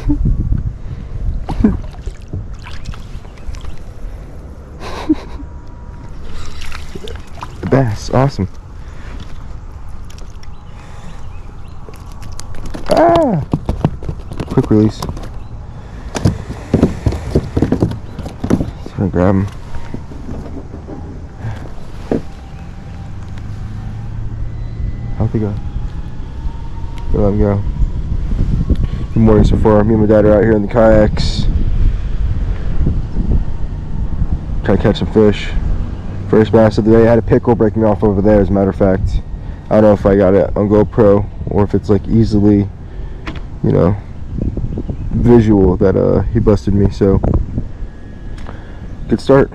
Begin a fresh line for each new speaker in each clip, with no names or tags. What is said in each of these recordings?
The bass, awesome. Ah! Quick release. Just gonna grab him. How'd he go? Gonna let him go. Good morning so far. Me and my dad are out here in the kayaks. Trying to catch some fish. First bass of the day. I had a pickerel break me off over there, as a matter of fact. I don't know if I got it on GoPro or if it's like easily, you know, visual that he busted me. So good start.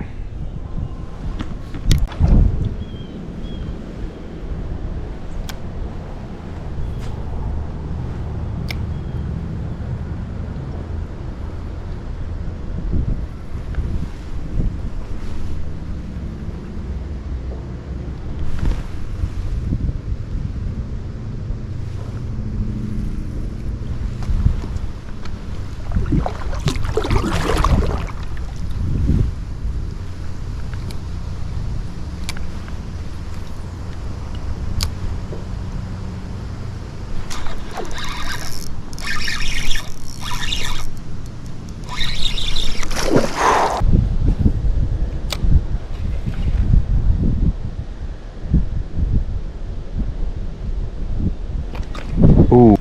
Ooh.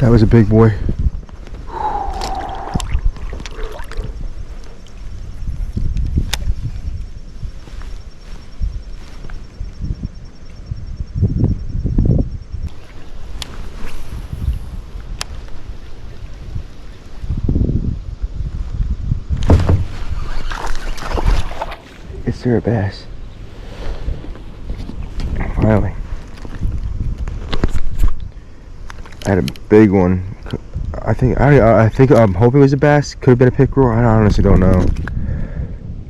That was a big boy. Is there a bass? Finally. I had a big one. I think I'm hoping it was a bass. Could have been a pickerel. I honestly don't know.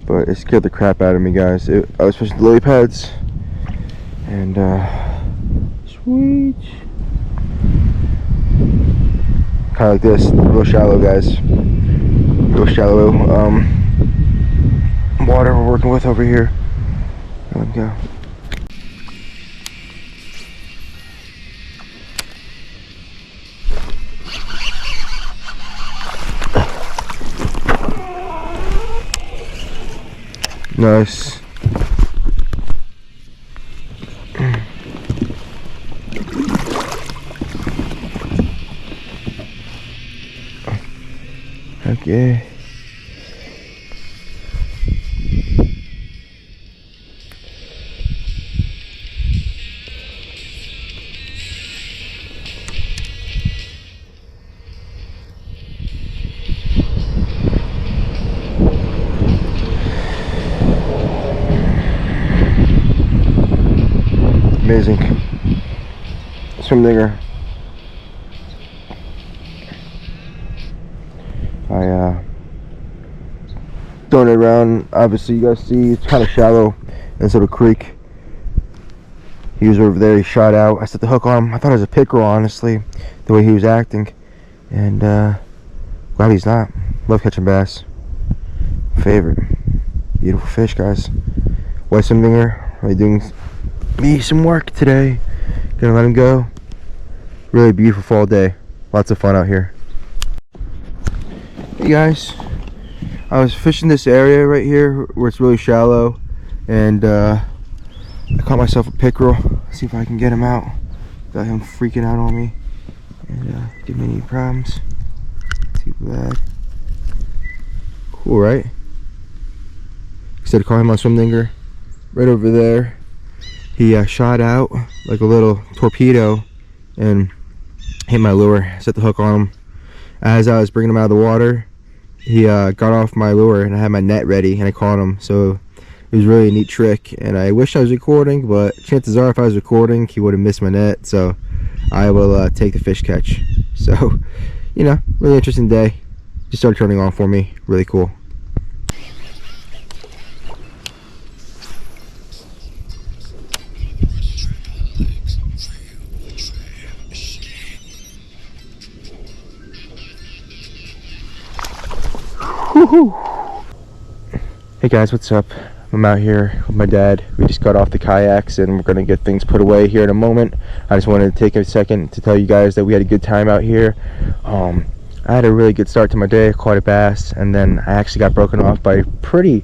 But it scared the crap out of me, guys. I was fishing the lily pads, and sweet. Kind of like this, real shallow, guys. Real shallow water we're working with over here. Let him go. Nice. Okay. Amazing. Swim digger. I throwing it around. Obviously you guys see it's kind of shallow instead of a creek. He was over there, he shot out. I set the hook on him. I thought it was a pickerel, honestly, the way he was acting. And glad he's not. Love catching bass. Favorite. Beautiful fish, guys. White swim digger. Really doing me some work today. Gonna let him go. Really beautiful fall day. Lots of fun out here. Hey guys, I was fishing this area right here where it's really shallow, and I caught myself a pickerel. Let's see if I can get him out. Got him freaking out on me and give me any problems. Too bad. Cool, right? Instead of calling him on swim digger, right over there, he shot out like a little torpedo and hit my lure. Set the hook on him. As I was bringing him out of the water, he got off my lure, and I had my net ready, and I caught him. So it was really a neat trick, and I wish I was recording, but chances are if I was recording, he would have missed my net. So I will take the fish catch. So, you know, really interesting day. Just started turning on for me. Really cool. Woohoo! Hey guys, what's up? I'm out here with my dad. We just got off the kayaks and we're gonna get things put away here in a moment. I just wanted to take a second to tell you guys that we had a good time out here. I had a really good start to my day, caught a bass, and then I actually got broken off by a pretty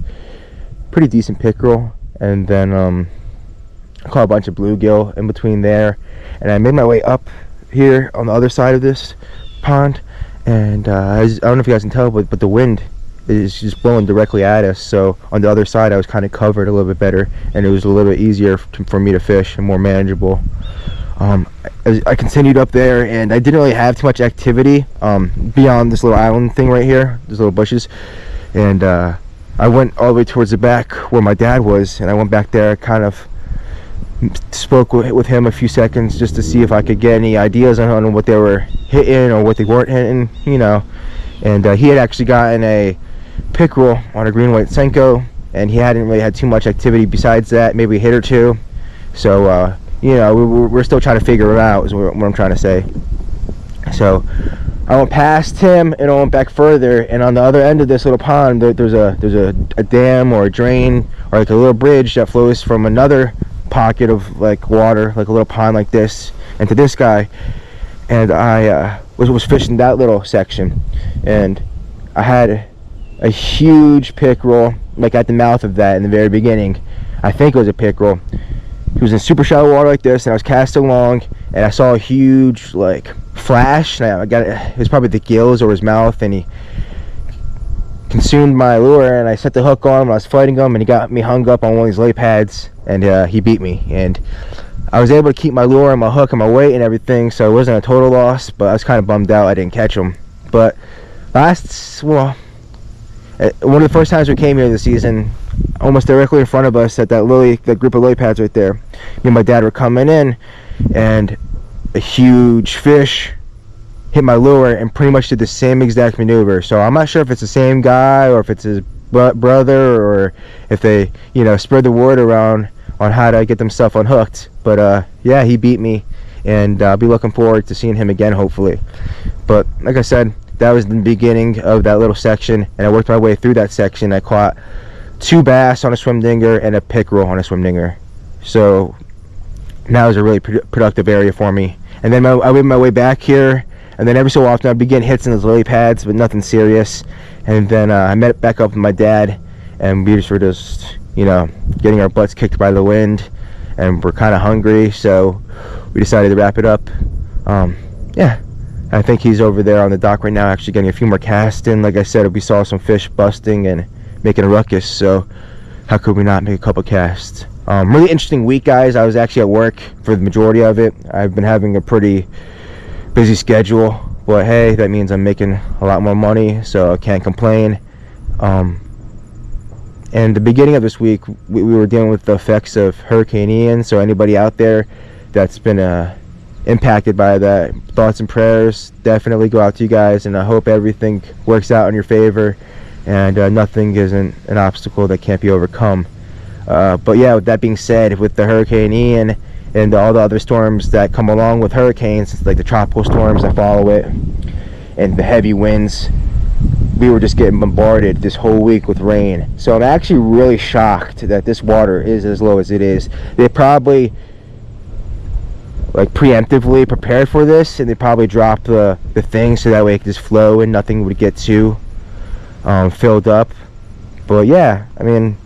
decent pickerel, and then I caught a bunch of bluegill in between there, and I made my way up here on the other side of this pond, and I don't know if you guys can tell, but the wind is just blowing directly at us. So on the other side I was kind of covered a little bit better, and it was a little bit easier for me to fish and more manageable. I continued up there, and I didn't really have too much activity beyond this little island thing right here, these little bushes, and I went all the way towards the back where my dad was, and I went back there, kind of spoke with him a few seconds just to see if I could get any ideas on what they were hitting or what they weren't hitting, you know. And he had actually gotten a pickerel on a green white Senko, and he hadn't really had too much activity besides that, maybe a hit or two. So you know, we're still trying to figure it out, is what I'm trying to say. So I went past him and I went back further, and on the other end of this little pond there's a dam or a drain or like a little bridge that flows from another pocket of like water, like a little pond like this, into this guy. And I was fishing that little section, and I had a huge pickerel like at the mouth of that in the very beginning. I think it was a pickerel. He was in super shallow water like this, and I was casting along, and I saw a huge like flash, and I got it was probably the gills or his mouth, and he consumed my lure, and I set the hook on him. I was fighting him, and he got me hung up on one of these lily pads, and he beat me, and I was able to keep my lure and my hook and my weight and everything, so it wasn't a total loss, but I was kind of bummed out I didn't catch him. But one of the first times we came here this season, almost directly in front of us at that group of lily pads right there, me and my dad were coming in, and a huge fish hit my lure and pretty much did the same exact maneuver. So I'm not sure if it's the same guy or if it's his brother, or if they, you know, spread the word around on how to get themselves unhooked. But yeah, he beat me, and I'll be looking forward to seeing him again, hopefully. But like I said, that was the beginning of that little section, and I worked my way through that section. I caught 2 bass on a swim dinger and a pickerel on a swim dinger. So now is a really productive area for me. And then I made my way back here, and then every so often I'd begin hits in those lily pads, but nothing serious. And then I met back up with my dad, and we were just, you know, getting our butts kicked by the wind, and we're kind of hungry, so we decided to wrap it up. Yeah, I think he's over there on the dock right now, actually getting a few more casts in. Like I said, we saw some fish busting and making a ruckus, so how could we not make a couple casts? Really interesting week, guys. I was actually at work for the majority of it. I've been having a pretty busy schedule, but hey, that means I'm making a lot more money, so I can't complain. And the beginning of this week, we were dealing with the effects of Hurricane Ian, so anybody out there that's been impacted by that, thoughts and prayers definitely go out to you guys, and I hope everything works out in your favor, and nothing isn't an obstacle that can't be overcome. But yeah, with that being said, with the Hurricane Ian and all the other storms that come along with hurricanes, like the tropical storms that follow it and the heavy winds, we were just getting bombarded this whole week with rain. So I'm actually really shocked that this water is as low as it is. They probably like preemptively prepared for this, and they probably dropped the thing so that way it could just flow and nothing would get too filled up. But yeah, I mean,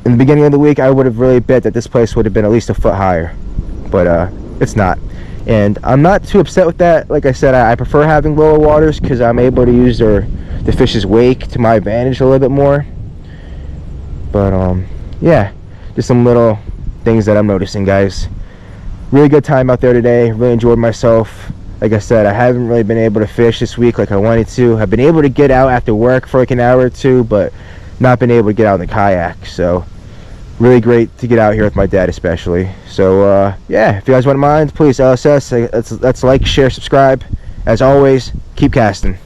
in the beginning of the week I would have really bet that this place would have been at least a foot higher, but it's not, and I'm not too upset with that. Like I said, I prefer having lower waters because I'm able to use the fish's wake to my advantage a little bit more. But yeah, just some little things that I'm noticing, guys. Really good time out there today. Really enjoyed myself. Like I said, I haven't really been able to fish this week like I wanted to. I've been able to get out after work for like an hour or two, but not been able to get out in the kayak. So really great to get out here with my dad especially. So yeah, if you guys wouldn't mind, please LSS, let's like, share, subscribe. As always, keep casting.